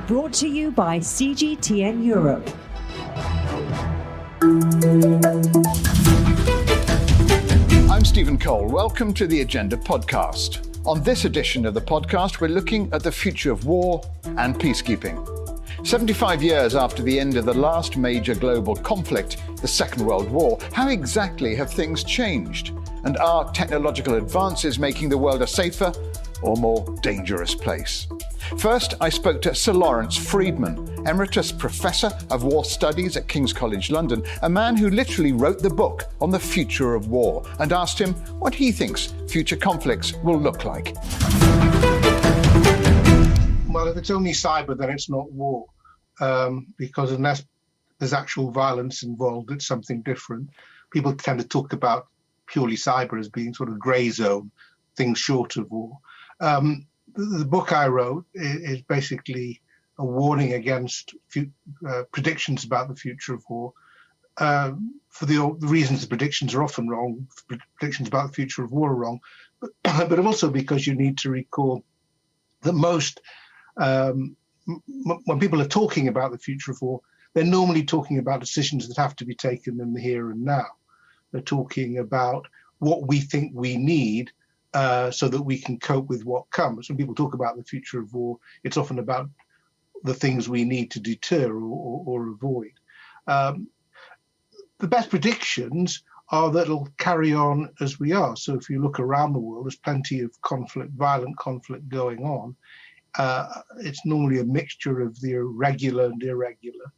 Brought to you by CGTN Europe. I'm Stephen Cole. Welcome to the Agenda podcast. On this edition of the podcast, we're looking at the future of war and peacekeeping. 75 years after the end of the last major global conflict, the Second World War, how exactly have things changed? And are technological advances making the world a safer or more dangerous place? First, I spoke to Sir Lawrence Freedman, Emeritus Professor of War Studies at King's College London, a man who literally wrote the book on the future of war, and asked him what he thinks future conflicts will look like. Well, if it's only cyber, then it's not war, because unless there's actual violence involved, it's something different. People tend to talk about purely cyber as being sort of grey zone, things short of war. The book I wrote is basically a warning against predictions about the future of war. For the reasons the predictions are often wrong, predictions about the future of war are wrong, but also because you need to recall that most, when people are talking about the future of war, they're normally talking about decisions that have to be taken in the here and now. They're talking about what we think we need so that we can cope with what comes. When people talk about the future of war, it's often about the things we need to deter or avoid. The best predictions are that it'll carry on as we are. So if you look around the world, there's plenty of conflict, violent conflict going on. It's normally a mixture of the regular and irregular.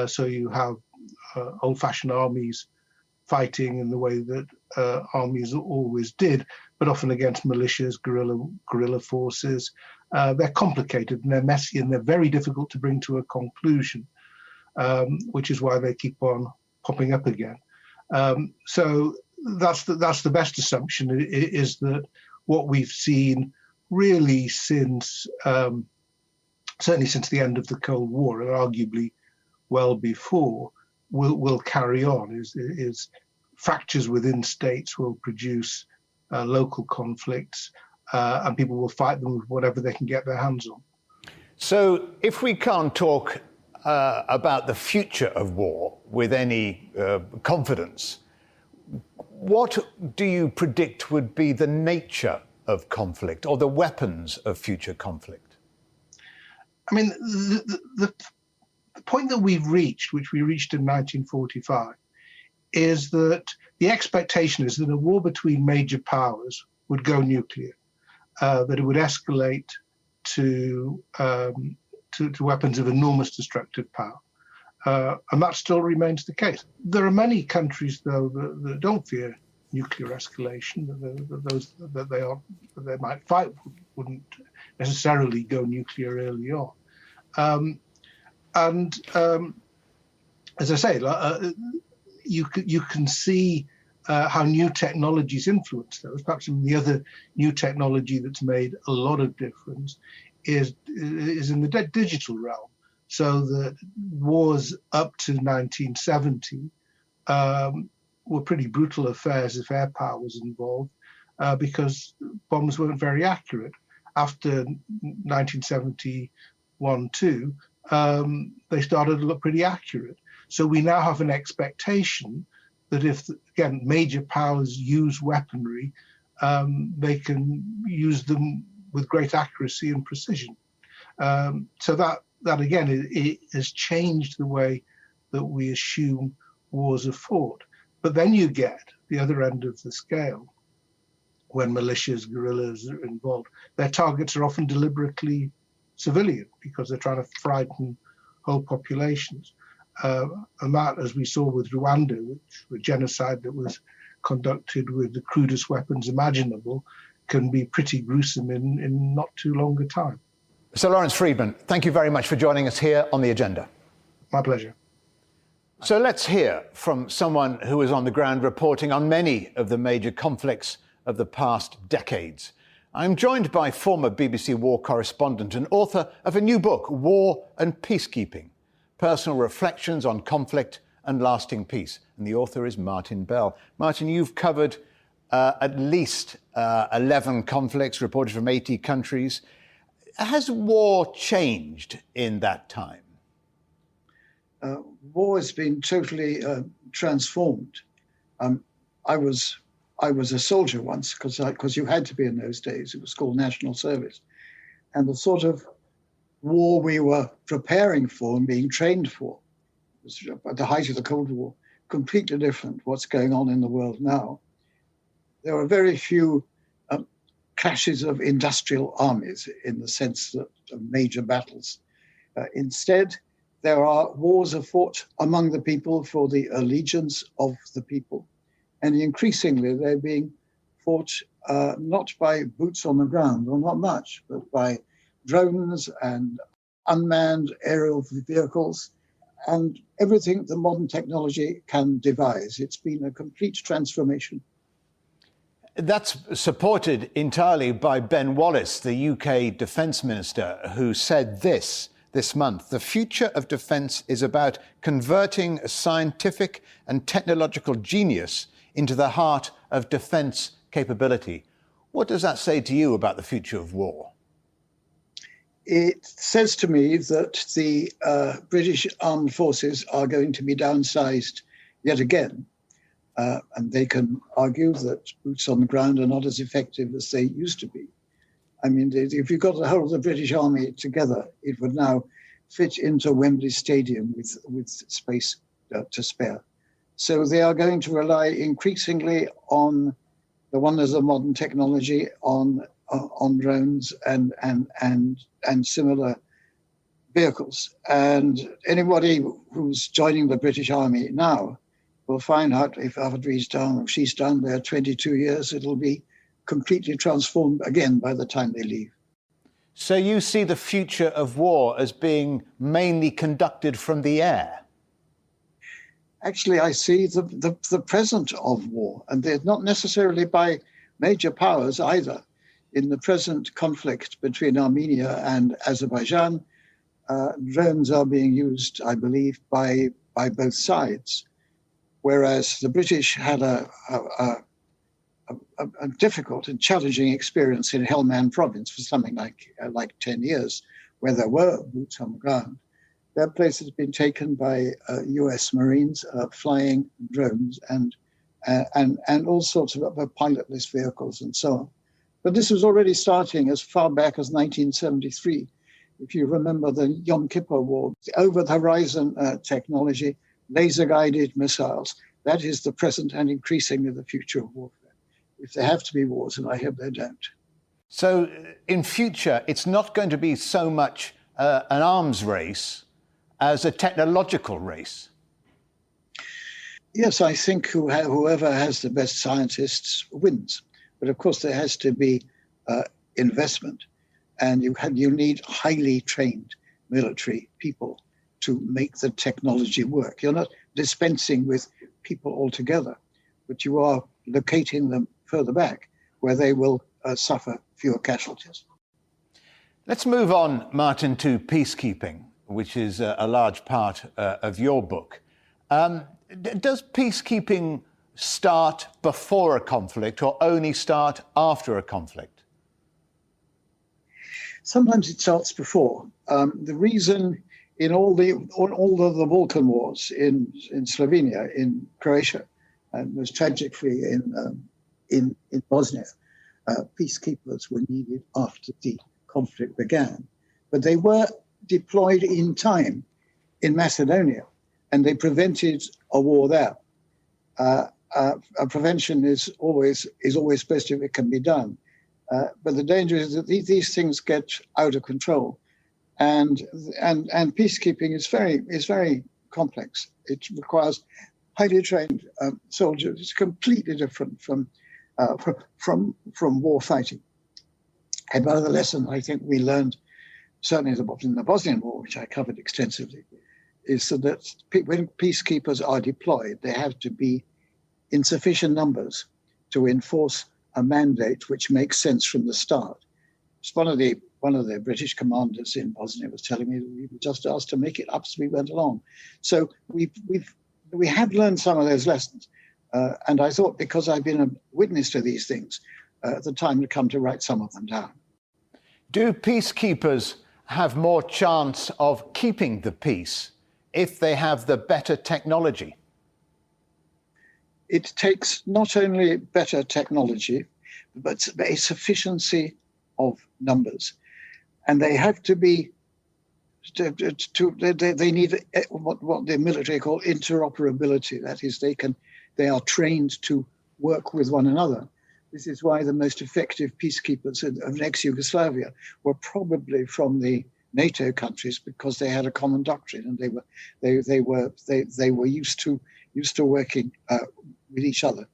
So you have old-fashioned armies fighting in the way that armies always did, but often against militias, guerrilla forces. They're complicated and they're messy and they're very difficult to bring to a conclusion, which is why they keep on popping up again. So that's the best assumption, is that what we've seen really since, certainly since the end of the Cold War, and arguably well before, will carry on, is fractures within states will produce local conflicts, and people will fight them with whatever they can get their hands on. So if we can't talk about the future of war with any confidence, what do you predict would be the nature of conflict or the weapons of future conflict? I mean, the point that we've reached, which we reached in 1945, is that the expectation is that a war between major powers would go nuclear, that it would escalate to weapons of enormous destructive power. And that still remains the case. There are many countries, though, that don't fear nuclear escalation. Those that they might fight wouldn't necessarily go nuclear early on. As I say, you can see how new technologies influence those. Perhaps the other new technology that's made a lot of difference is in the digital realm. So that wars up to 1970 were pretty brutal affairs if air power was involved, because bombs weren't very accurate. After 1971-2, they started to look pretty accurate. So we now have an expectation that if, again, major powers use weaponry, they can use them with great accuracy and precision. So that again, it has changed the way that we assume wars are fought. But then you get the other end of the scale, when militias, guerrillas are involved. Their targets are often deliberately civilian because they're trying to frighten whole populations. And that, as we saw with Rwanda, which was genocide that was conducted with the crudest weapons imaginable, can be pretty gruesome in not too long a time. Sir Lawrence Freedman, thank you very much for joining us here on The Agenda. My pleasure. So let's hear from someone who is on the ground reporting on many of the major conflicts of the past decades. I'm joined by former BBC war correspondent and author of a new book, War and Peacekeeping, Personal Reflections on Conflict and Lasting Peace. And the author is Martin Bell. Martin, you've covered at least 11 conflicts reported from 80 countries. Has war changed in that time? War has been totally transformed. I was a soldier once because you had to be in those days. It was called national service, and the sort of war we were preparing for and being trained for was at the height of the Cold War. Completely different what's going on in the world now. There are very few clashes of industrial armies in the sense that of major battles. Instead, there are wars are fought among the people for the allegiance of the people. And increasingly, they're being fought not by boots on the ground, or not much, but by drones and unmanned aerial vehicles and everything the modern technology can devise. It's been a complete transformation. That's supported entirely by Ben Wallace, the UK Defence Minister, who said this month: the future of defence is about converting a scientific and technological genius into the heart of defence capability. What does that say to you about the future of war? It says to me that the British armed forces are going to be downsized yet again. And they can argue that boots on the ground are not as effective as they used to be. I mean, if you got the whole of the British Army together, it would now fit into Wembley Stadium with space to spare. So they are going to rely increasingly on the wonders of modern technology, on drones and similar vehicles. And anybody who's joining the British Army now will find out if after he's done or she's done their 22 years, it'll be completely transformed again by the time they leave. So you see the future of war as being mainly conducted from the air? Actually, I see the present of war, and they're not necessarily by major powers either. In the present conflict between Armenia and Azerbaijan, drones are being used, I believe, by both sides. Whereas the British had a difficult and challenging experience in Helmand province for something like 10 years, where there were boots on the ground. That place has been taken by US Marines flying drones and all sorts of other pilotless vehicles and so on. But this was already starting as far back as 1973. If you remember the Yom Kippur War, the over-the-horizon technology, laser-guided missiles, that is the present and increasingly the future of warfare. If there have to be wars, and I hope they don't. So in future, it's not going to be so much an arms race as a technological race. Yes, I think whoever has the best scientists wins. But of course, there has to be investment, and you need highly trained military people to make the technology work. You're not dispensing with people altogether, but you are locating them further back where they will suffer fewer casualties. Let's move on, Martin, to peacekeeping, which is a large part of your book. Does peacekeeping start before a conflict or only start after a conflict? Sometimes it starts before. The reason in all of the Balkan wars in Slovenia, in Croatia, and most tragically in Bosnia, peacekeepers were needed after the conflict began. But they were deployed in time in Macedonia, and they prevented a war there. Prevention is always best if it can be done. But the danger is that these things get out of control, and peacekeeping is very complex. It requires highly trained soldiers. It's completely different from war fighting. And one of the lessons I think we learned, certainly in the Bosnian War, which I covered extensively, is that when peacekeepers are deployed, they have to be in sufficient numbers to enforce a mandate which makes sense from the start. One of the British commanders in Bosnia was telling me that we were just asked to make it up as we went along. So we have learned some of those lessons, and I thought because I've been a witness to these things, the time had come to write some of them down. Do peacekeepers have more chance of keeping the peace if they have the better technology? It takes not only better technology, but a sufficiency of numbers. And they have to be, they need what the military call interoperability. That is, they are trained to work with one another. This is why the most effective peacekeepers of ex-Yugoslavia were probably from the NATO countries, because they had a common doctrine and they were used to working with each other.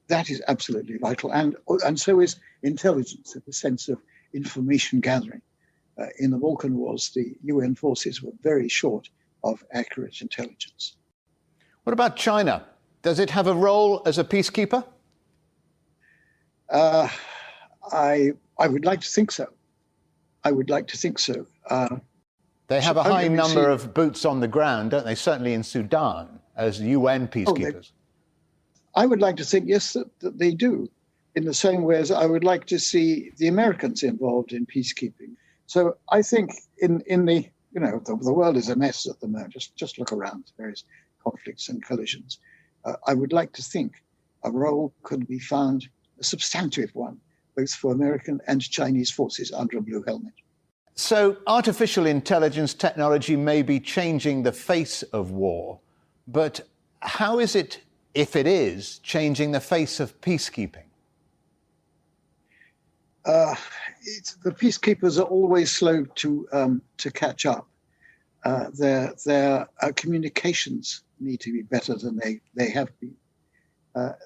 That is absolutely vital, and so is intelligence, in the sense of information gathering. In the Balkan Wars, the UN forces were very short of accurate intelligence. What about China? Does it have a role as a peacekeeper? I would like to think so. I would like to think so. They have a high number of boots on the ground, don't they? Certainly in Sudan, as UN peacekeepers. I would like to think, yes, that they do, in the same way as I would like to see the Americans involved in peacekeeping. So I think in the, the world is a mess at the moment. Just look around, various conflicts and collisions. I would like to think a role could be found, a substantive one, both for American and Chinese forces under a blue helmet. So artificial intelligence technology may be changing the face of war, but how is it, if it is, changing the face of peacekeeping? The peacekeepers are always slow to catch up. Their communications need to be better than they have been.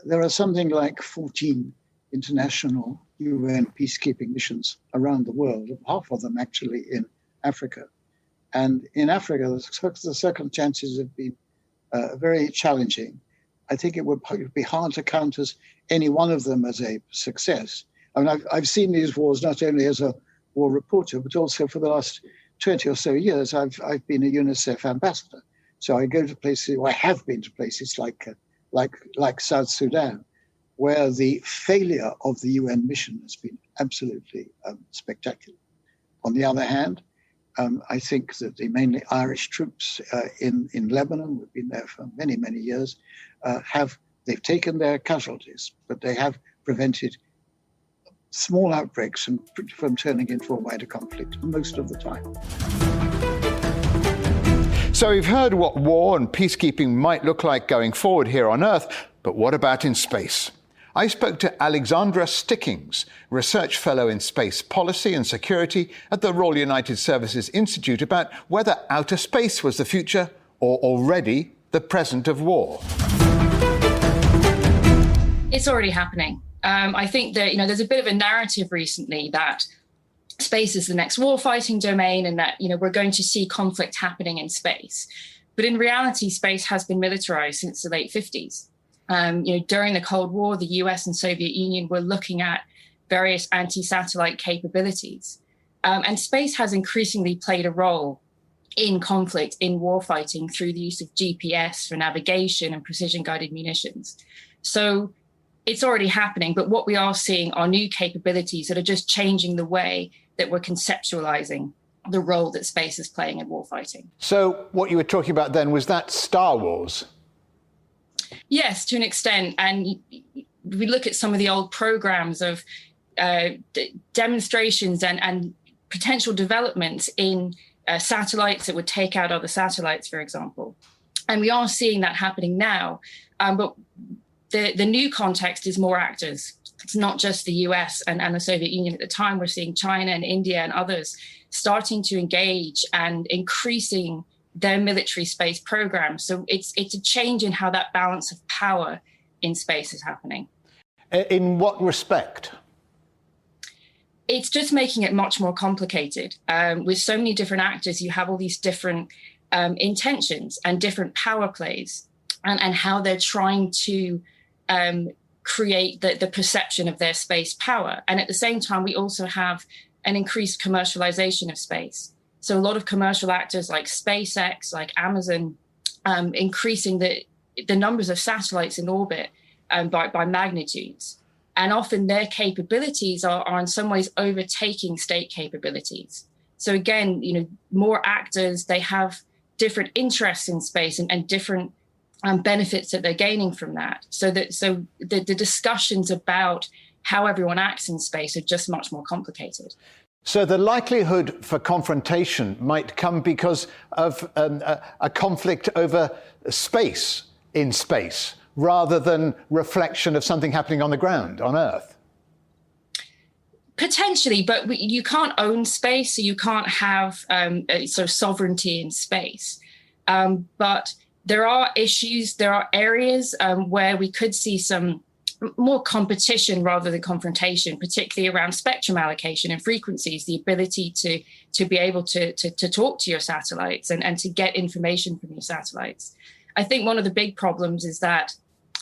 There are something like 14 international UN peacekeeping missions around the world, half of them actually in Africa. And in Africa, the circumstances have been very challenging. I think it would be hard to count as any one of them as a success. I mean, I've seen these wars not only as a war reporter, but also for the last 20 or so years, I've been a UNICEF ambassador. So I go to places, or I have been to places like South Sudan, where the failure of the UN mission has been absolutely spectacular. On the other hand, I think that the mainly Irish troops in Lebanon, we've been there for many, many years, they've taken their casualties, but they have prevented small outbreaks from turning into a wider conflict most of the time. So we've heard what war and peacekeeping might look like going forward here on Earth, but what about in space? I spoke to Alexandra Sickings, Research Fellow in Space Policy and Security at the Royal United Services Institute, about whether outer space was the future or already the present of war. It's already happening. I think that, there's a bit of a narrative recently that space is the next warfighting domain and that, we're going to see conflict happening in space. But in reality, space has been militarized since the late 50s. During the Cold War, the US and Soviet Union were looking at various anti-satellite capabilities. And space has increasingly played a role in conflict, in warfighting, through the use of GPS for navigation and precision-guided munitions. So it's already happening, but what we are seeing are new capabilities that are just changing the way that we're conceptualizing the role that space is playing in warfighting. So what you were talking about then, was that Star Wars? Yes, to an extent. And we look at some of the old programs of demonstrations and potential developments in satellites that would take out other satellites, for example. And we are seeing that happening now. But the new context is more actors. It's not just the US and the Soviet Union at the time. We're seeing China and India and others starting to engage and increasing their military space programs. So it's a change in how that balance of power in space is happening. In what respect? It's just making it much more complicated. With so many different actors, you have all these different intentions and different power plays and how they're trying to create the perception of their space power. And at the same time, we also have an increased commercialization of space. So a lot of commercial actors like SpaceX, like Amazon, increasing the numbers of satellites in orbit by magnitudes. And often their capabilities are in some ways overtaking state capabilities. So again, more actors, they have different interests in space and different benefits that they're gaining from that. So the discussions about how everyone acts in space are just much more complicated. So the likelihood for confrontation might come because of a conflict over space in space, rather than reflection of something happening on the ground, on Earth? Potentially, but you can't own space, so you can't have sort of sovereignty in space. But there are issues, there are areas where we could see some more competition rather than confrontation, particularly around spectrum allocation and frequencies, the ability to be able to talk to your satellites and to get information from your satellites. I think one of the big problems is that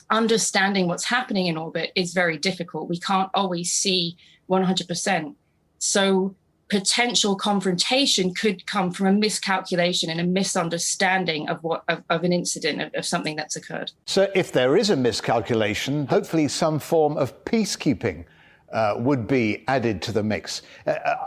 understanding what's happening in orbit is very difficult. We can't always see 100%. So potential confrontation could come from a miscalculation and a misunderstanding of an incident, of something that's occurred. So if there is a miscalculation, hopefully some form of peacekeeping would be added to the mix.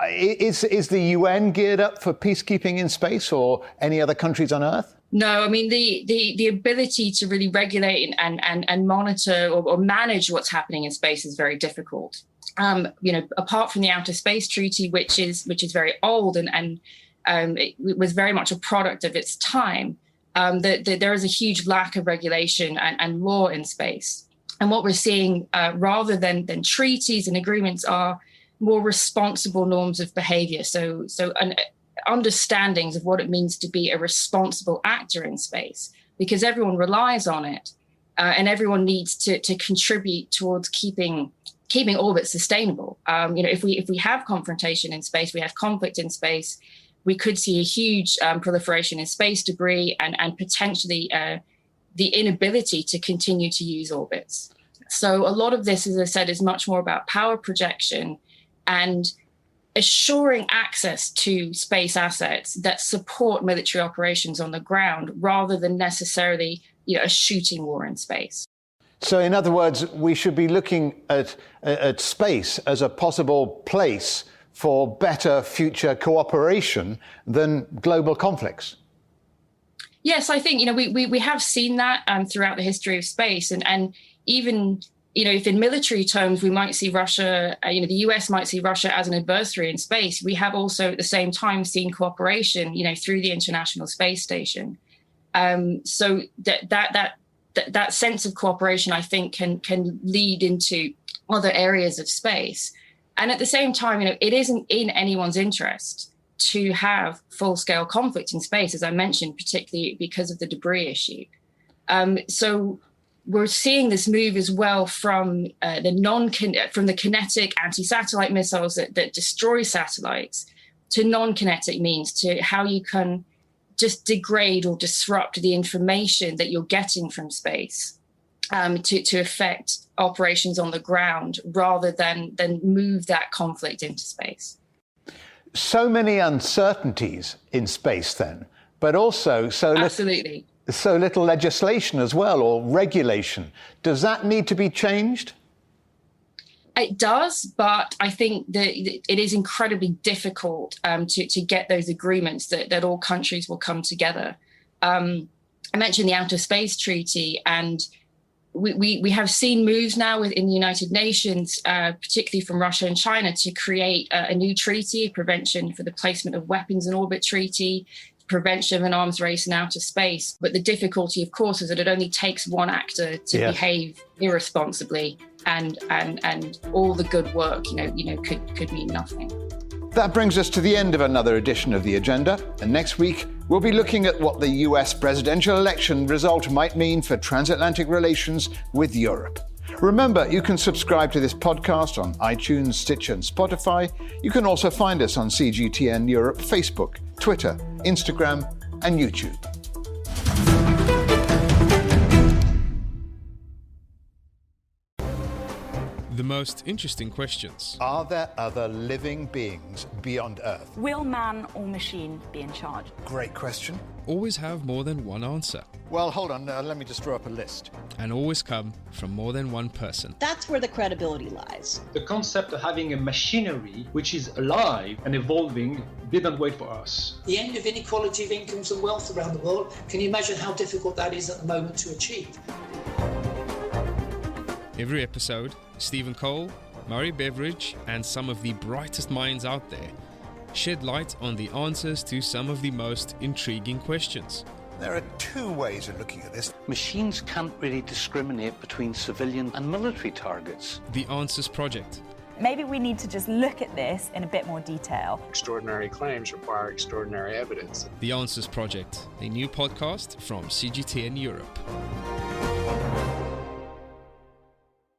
Is the UN geared up for peacekeeping in space, or any other countries on Earth? No, I mean, the ability to really regulate and monitor or manage what's happening in space is very difficult. Apart from the Outer Space Treaty, which is very old and it was very much a product of its time, there is a huge lack of regulation and law in space. And what we're seeing, rather than treaties and agreements, are more responsible norms of behavior. So understandings of what it means to be a responsible actor in space, because everyone relies on it, and everyone needs to contribute towards keeping orbit sustainable. If we have confrontation in space, we have conflict in space, we could see a huge proliferation in space debris and potentially the inability to continue to use orbits. So a lot of this, as I said, is much more about power projection and assuring access to space assets that support military operations on the ground, rather than necessarily a shooting war in space. So in other words, we should be looking at space as a possible place for better future cooperation than global conflicts. Yes, I think we have seen that throughout the history of space, and even if in military terms we might see Russia, the US might see Russia as an adversary in space, we have also at the same time seen cooperation, through the International Space Station. So that sense of cooperation, I think, can lead into other areas of space. And at the same time, it isn't in anyone's interest to have full-scale conflict in space, as I mentioned, particularly because of the debris issue. So we're seeing this move as well from the kinetic anti-satellite missiles that destroy satellites to non-kinetic means, to how you can just degrade or disrupt the information that you're getting from space to affect operations on the ground, rather than move that conflict into space. So many uncertainties in space then, but also so little legislation as well, or regulation. Does that need to be changed? It does, but I think that it is incredibly difficult to get those agreements that all countries will come together. I mentioned the Outer Space Treaty, and we have seen moves now within the United Nations, particularly from Russia and China, to create a new treaty, Prevention for the Placement of Weapons in Orbit Treaty, prevention of an arms race in outer space. But the difficulty, of course, is that it only takes one actor to behave irresponsibly, and all the good work, could mean nothing. That brings us to the end of another edition of The Agenda. And next week, we'll be looking at what the US presidential election result might mean for transatlantic relations with Europe. Remember, you can subscribe to this podcast on iTunes, Stitcher, and Spotify. You can also find us on CGTN Europe Facebook, Twitter, Instagram, and YouTube. The most interesting questions. Are there other living beings beyond Earth? Will man or machine be in charge? Great question. Always have more than one answer. Well, hold on. Let me just draw up a list. and always come from more than one person. That's where the credibility lies. The concept of having a machinery which is alive and evolving didn't wait for us. The end of inequality of incomes and wealth around the world, can you imagine how difficult that is at the moment to achieve? Every episode, Stephen Cole, Murray Beveridge, and some of the brightest minds out there shed light on the answers to some of the most intriguing questions. There are two ways of looking at this. Machines can't really discriminate between civilian and military targets. The Answers Project. Maybe we need to just look at this in a bit more detail. Extraordinary claims require extraordinary evidence. The Answers Project, a new podcast from CGTN Europe.